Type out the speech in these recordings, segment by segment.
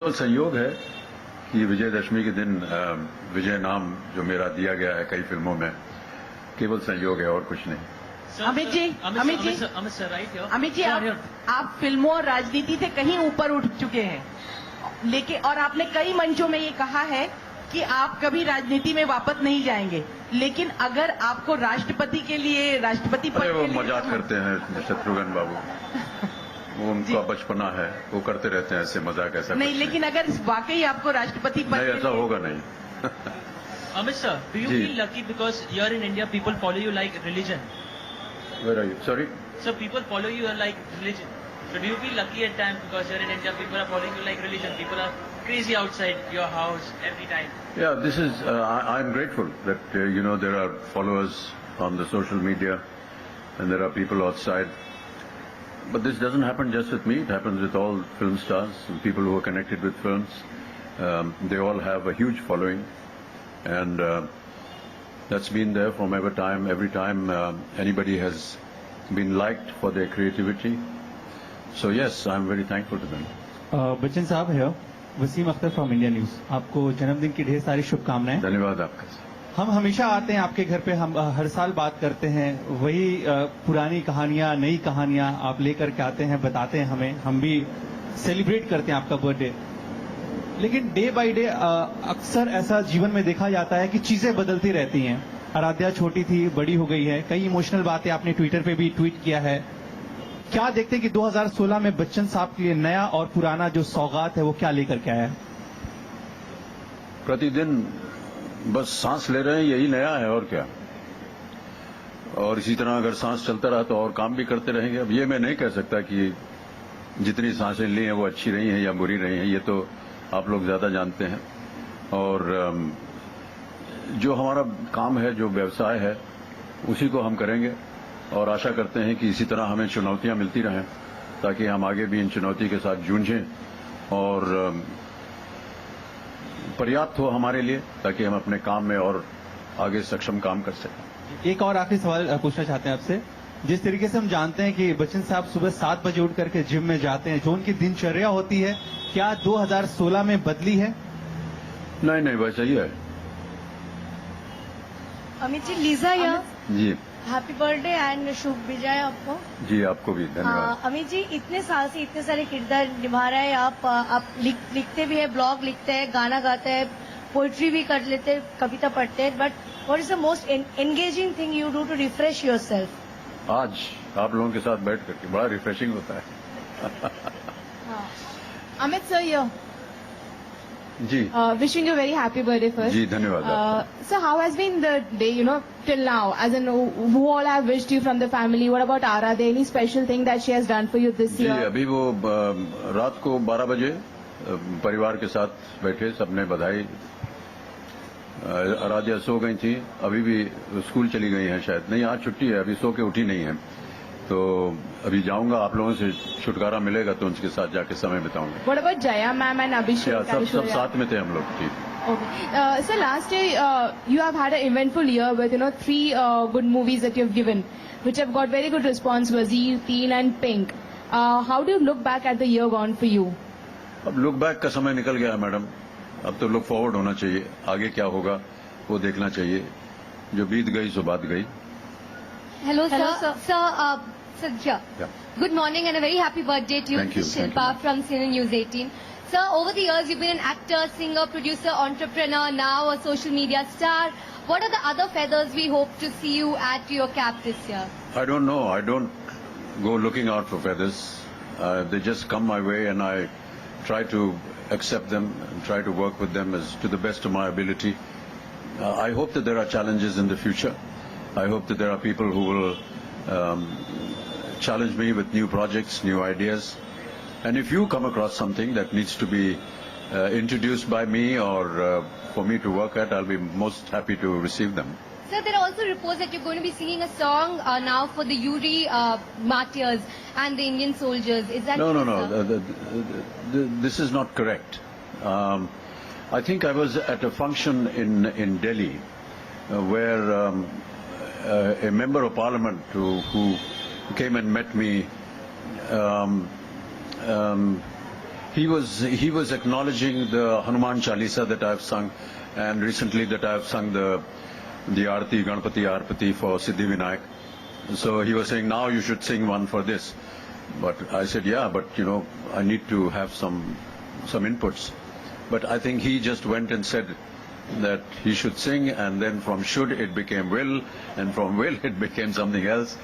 तो संयोग है कि विजयदशमी के दिन विजय नाम जो मेरा दिया गया है कई फिल्मों में, केवल संयोग है और कुछ नहीं। अमित जी, अमित जी, आप फिल्मों और राजनीति से कहीं ऊपर उठ चुके हैं, लेकिन और आपने कई मंचों में ये कहा है कि आप कभी राजनीति में वापस नहीं जाएंगे, लेकिन अगर आपको राष्ट्रपति के लिए राष्ट्रपति पद अरे वो के लिए मजाक करते हैं शत्रुघ्न बाबू, वो उनका बचपना है, वो करते रहते हैं ऐसे मजाक, ऐसा नहीं, लेकिन अगर वाकई आपको राष्ट्रपति पद नहीं, ऐसा होगा नहीं। Amit sir, do you ji. feel lucky because you're in India, people follow you like religion? Where are you? Sorry? So people follow you like religion. So do you feel lucky at times because you're in India, people are following you like religion? People are crazy outside your house every time. Yeah, this is, I'm grateful that, there are followers on the social media and there are people outside. But this doesn't happen just with me, it happens with all film stars and people who are connected with films. They all have a huge following and that's been there from every time anybody has been liked for their creativity. So yes, I'm very thankful to them. Bachchan साहब है Wasim Akhtar from India News, आपको जन्मदिन की ढेर सारी शुभकामनाएं। धन्यवाद आपका। हम हमेशा आते हैं आपके घर पे, हम हर साल बात करते हैं, वही पुरानी कहानियां नई कहानियां आप लेकर के आते हैं, बताते हैं हमें, हम भी सेलिब्रेट करते हैं आपका बर्थडे। लेकिन डे बाय डे अक्सर ऐसा जीवन में देखा जाता है कि चीजें बदलती रहती हैं। आराध्या छोटी थी, बड़ी हो गई है, कई इमोशनल बातें आपने ट्विटर पे भी ट्वीट किया है। क्या देखते हैं कि 2016 में बच्चन साहब के लिए नया और पुराना जो सौगात है वो क्या लेकर के आया है? प्रतिदिन बस सांस ले रहे हैं, यही नया है और क्या। और इसी तरह अगर सांस चलता रहा तो और काम भी करते रहेंगे। अब ये मैं नहीं कह सकता कि जितनी सांसें ली हैं वो अच्छी रही हैं या बुरी रही हैं, ये तो आप लोग ज्यादा जानते हैं। और जो हमारा काम है, जो व्यवसाय है, उसी को हम करेंगे और आशा करते हैं कि इसी तरह हमें चुनौतियां मिलती रहें ताकि हम आगे भी इन चुनौती के साथ जूझें और पर्याप्त हो हमारे लिए, ताकि हम अपने काम में और आगे सक्षम काम कर सकें। एक और आखिरी सवाल पूछना चाहते हैं आपसे। जिस तरीके से हम जानते हैं कि बच्चन साहब सुबह 7 बजे उठ करके जिम में जाते हैं, जो उनकी दिनचर्या होती है, क्या 2016 में बदली है? नहीं, वैसा ही है। अमित जी, लीजा या जी हैप्पी बर्थडे एंड शुभ विजय आपको। जी, आपको भी धन्यवाद। अमित जी, इतने साल से इतने सारे किरदार निभा रहे हैं आप लिखते भी हैं, ब्लॉग लिखते हैं, गाना गाते हैं, पोइट्री भी कर लेते हैं, कविता पढ़ते हैं, but what is the most engaging thing you do to refresh yourself? आज आप लोगों के साथ बैठ करके बड़ा रिफ्रेशिंग होता है। Amit sir, ji wishing you a very happy birthday first. जी, धन्यवाद आपका। So how has been the day, till now? As in, who all have wished you from the family? What about Aradhya? Any special thing that she has done for you this ji, year? अभी वो रात को 12 बजे परिवार के साथ बैठे, सबने बधाई। आराध्या सो गई थी, अभी भी स्कूल चली गई हैं शायद, नहीं आज छुट्टी है, अभी सो के उठी नहीं है, तो अभी जाऊंगा, आप लोगों से छुटकारा मिलेगा तो उनके साथ जाके समय बिताऊंगा। What about Jaya ma'am and Abhishek? सब साथ में थे हम लोग। ठीक। Okay. So last year you have had an eventful year with 3 good movies that you have given, which have got very good response: Wazir, Teen and Pink. How do you look back at the year gone for you? अब look back का समय निकल गया है madam, अब तो look forward होना चाहिए। आगे क्या होगा वो देखना चाहिए, जो बीत गई सो बात गई। Hello sir. Sir, Yeah. good morning and a very happy birthday to you. Thank you, This is Shilpa thank you. from CNN News 18. Sir, over the years you've been an actor, singer, producer, entrepreneur, now a social media star. What are the other feathers we hope to see you add to your cap this year? I don't know. I don't go looking out for feathers. They just come my way and I try to accept them and try to work with them as to the best of my ability. I hope that there are challenges in the future. I hope that there are people who will challenge me with new projects, new ideas. And if you come across something that needs to be introduced by me or for me to work at, I'll be most happy to receive them. Sir, there are also reports that you're going to be singing a song now for the Yuri martyrs and the Indian soldiers. Is that true, No. sir? This is not correct. I think I was at a function in Delhi where a member of parliament who came and met me He was acknowledging the Hanuman Chalisa that I have sung, and recently that I have sung the Aarti, Ganpati Aarpati for Siddhivinayak. So he was saying, now you should sing one for this. But I said, yeah, but I need to have some inputs. But I think he just went and said that he should sing, and then from should it became will, and from will it became something else.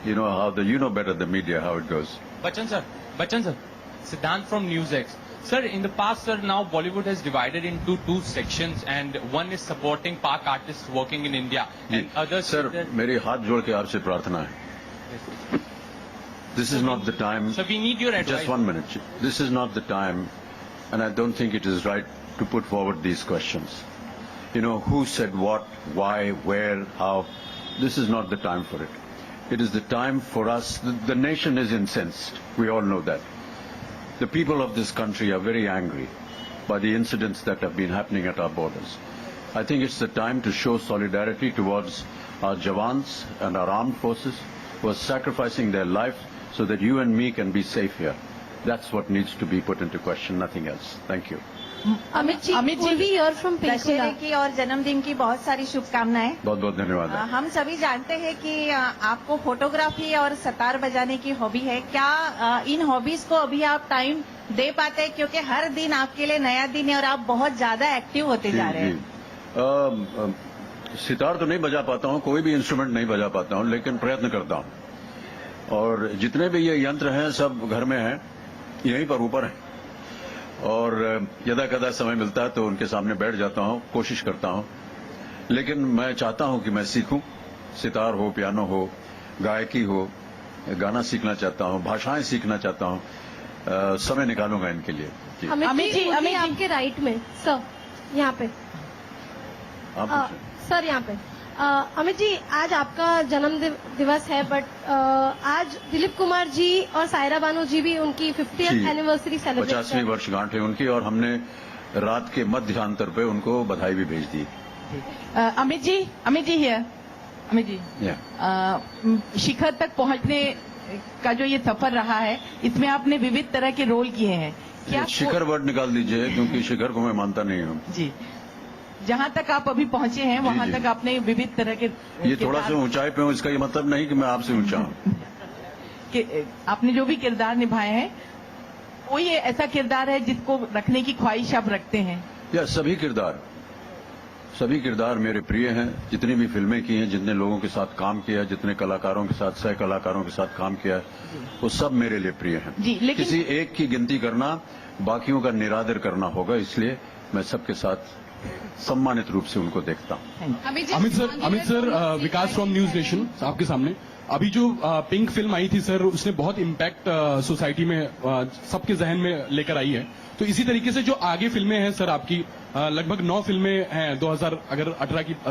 You know better the media how it goes. Bachchan sir, Siddhant from NewsX. Sir, in the past, sir, now Bollywood has divided into two sections, and one is supporting Pak artists working in India, and others. Sir, मेरे हाथ जोड़ के आपसे प्रार्थना है. This is not the time. So we need your advice. Just 1 minute. This is not the time, and I don't think it is right to put forward these questions. Who said what, why, where, how. This is not the time for it. It is the time for us. The nation is incensed. We all know that. The people of this country are very angry by the incidents that have been happening at our borders. I think it's the time to show solidarity towards our Jawans and our armed forces who are sacrificing their life so that you and me can be safe here. That's what needs to be put into question, nothing else. Thank you. Amit ji भी year from दशहरे की और जन्मदिन की बहुत सारी शुभकामनाएं. बहुत बहुत धन्यवाद. हम सभी जानते हैं कि आपको फोटोग्राफी और सतार बजाने की हॉबी है. क्या इन हॉबीज को अभी आप टाइम दे पाते हैं, क्योंकि हर दिन आपके लिए नया दिन है और आप बहुत ज्यादा एक्टिव होते जा रहे हैं. सितार तो नहीं बजा पाता हूँ, कोई भी इंस्ट्रूमेंट नहीं बजा पाता हूँ, लेकिन प्रयत्न करता हूँ. और जितने भी ये यंत्र हैं सब घर में हैं, यहीं पर ऊपर हैं. और यदा कदा समय मिलता है तो उनके सामने बैठ जाता हूं, कोशिश करता हूं. लेकिन मैं चाहता हूं कि मैं सीखूं. सितार हो, पियानो हो, गायकी हो, गाना सीखना चाहता हूं, भाषाएं सीखना चाहता हूं. समय निकालूंगा इनके लिए. जी. अमित जी आपके राइट में सर, यहाँ पे आप सर, यहाँ पे अमित जी, आज आपका जन्म दिवस है, बट आज दिलीप कुमार जी और सायरा बानो जी भी उनकी 50th एनिवर्सरी सेलिब्रेट 50वीं वर्षगांठ है उनकी, और हमने रात के मध्यांतर पे उनको बधाई भी भेज दी. अमित जी हियर. अमित जी, शिखर तक पहुंचने का जो ये सफर रहा है, इसमें आपने विविध तरह के रोल किए हैं. क्या शिखर वर्ड निकाल दीजिए, क्योंकि शिखर को मैं मानता नहीं हूं. जी, जहां तक आप अभी पहुंचे हैं वहां तक आपने विविध तरह के ये थोड़ा सा ऊंचाई पे हूं, इसका ये मतलब नहीं कि मैं आपसे ऊंचा हूं. कि आपने जो भी किरदार निभाए हैं, कोई ऐसा किरदार है जिसको रखने की ख्वाहिश आप रखते हैं? या सभी किरदार मेरे प्रिय हैं. जितनी भी फिल्में की हैं, जितने लोगों के साथ काम किया है, जितने कलाकारों के साथ, सह कलाकारों के साथ काम किया है, वो सब मेरे लिए प्रिय हैं. लेकिन किसी एक की गिनती करना बाकियों का निरादर करना होगा, इसलिए मैं सबके साथ सम्मानित रूप से उनको देखता हूं. Amit sir, Vikas from news nation आपके सामने. अभी जो पिंक फिल्म आई थी सर, उसने बहुत इम्पैक्ट सोसाइटी में सबके जहन में लेकर आई है. तो इसी तरीके से जो आगे फिल्में हैं सर आपकी, लगभग 9 फिल्में हैं 2000, अगर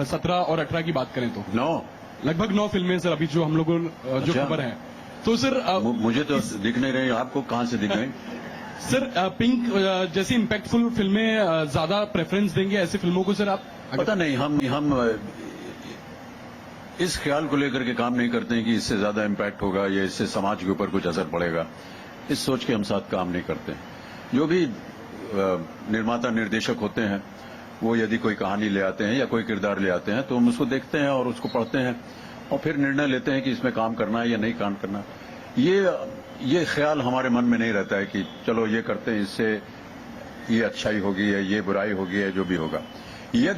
17 और 18 की बात करें तो 9 लगभग 9 फिल्में सर अभी जो हम लोगों जो खबर है. तो सर मुझे तो दिख नहीं रही, आपको कहां से दिख रही? सर पिंक जैसी इम्पैक्टफुल फिल्में ज्यादा प्रेफरेंस देंगे ऐसी फिल्मों को सर आप? पता नहीं, हम इस ख्याल को लेकर के काम नहीं करते हैं कि इससे ज्यादा इम्पैक्ट होगा या इससे समाज के ऊपर कुछ असर पड़ेगा. इस सोच के हम साथ काम नहीं करते हैं. जो भी निर्माता निर्देशक होते हैं, वो यदि कोई कहानी ले आते हैं या कोई किरदार ले आते हैं तो हम उसको देखते हैं और उसको पढ़ते हैं और फिर निर्णय लेते हैं कि इसमें काम करना है या नहीं काम करना. ये ख्याल हमारे मन में नहीं रहता है कि चलो ये करते हैं, इससे ये अच्छाई होगी या ये बुराई होगी या जो भी होगा. यदि